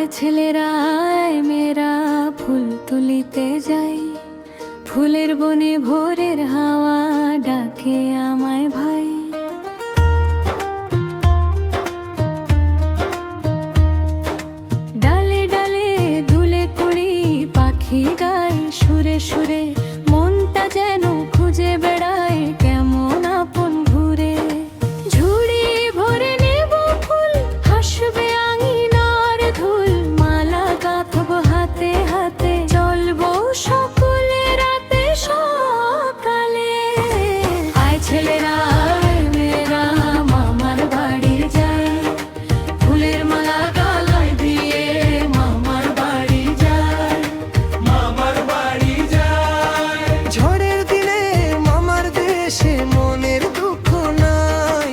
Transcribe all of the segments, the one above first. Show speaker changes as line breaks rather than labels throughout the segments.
আয় ছেলেরা আয় মেয়েরা ফুল তুলিতে যাই, ফুলের বনে ভোরের হাওয়া ডাকে আমায় ভাই। ডালে ডালে দুলে কুড়ি পাখি গায় সুরে সুরে, মনটা যেন খুঁজে বেড়ায় কেমন আপন ঘুরে। ঝুড়ি ভরে নেব ফুল, হাসবে আঙিনার ধুল, মালা গাঁথবো হাতে হাতে, চলবো সকলে রাতে সকালে। আয় ছেলেরা আয় মেয়েরা মামার বাড়ি যাই, ফুলের মালা গলায় দিয়ে মামার বাড়ি যাই,
মামার বাড়ি যায়।
ঝড়ের দিনে মামার দেশে মনের দুঃখ নাই,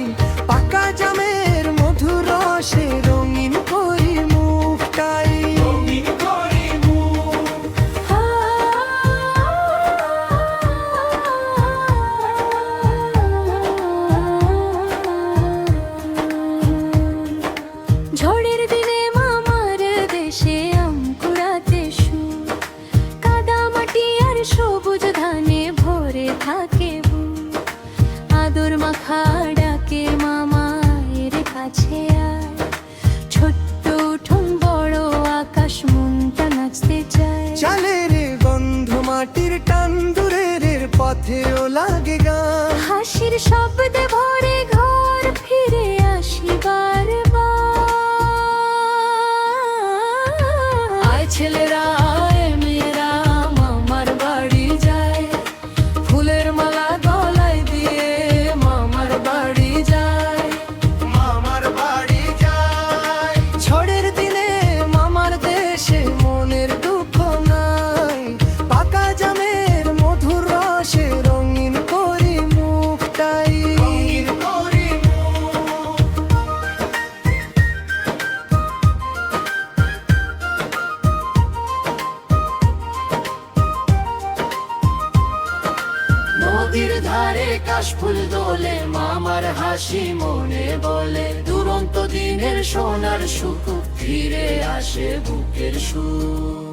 পাকা জামের মধুর রসে রঙিন করি মুখটাই।
রঙিন করি মুখ।
ঝড়ের দিনে মামার দেশে আম কুড়াতে সুর, কাদা মাটি আর সবুজ ধানে ভরে থাকে বুক। আদর মাখা ডাকে মামায়ের কাছে আয়, ছোট্ট উঠোন বড় আকাশ মনটা নাচতে চায়।
চালের গন্ধ মাটির টান দূরের পথেও লাগে গান,
হাসির শব্দে ভরে ঘর ফিরে আসি বারবার। আয় ছেলেরা আয় মেয়েরা মামার বাড়ি যায়, ফুলের মালা গলায় দিয়ে মামার বাড়ি যায়,
মামার বাড়ি যায়। ঝড়ের দিনে মামার দেশে মনের দুঃখ নাই, পাকা জামের মধুর রসে রঙিন করি মুখটাই।
রঙিন করি মুখ।
নদীর ধারে কাশফুল দোলে, মামার হাসি মনে বলে, দুরন্ত দিনের সোনার সুখ ফিরে আসে বুকের সুর।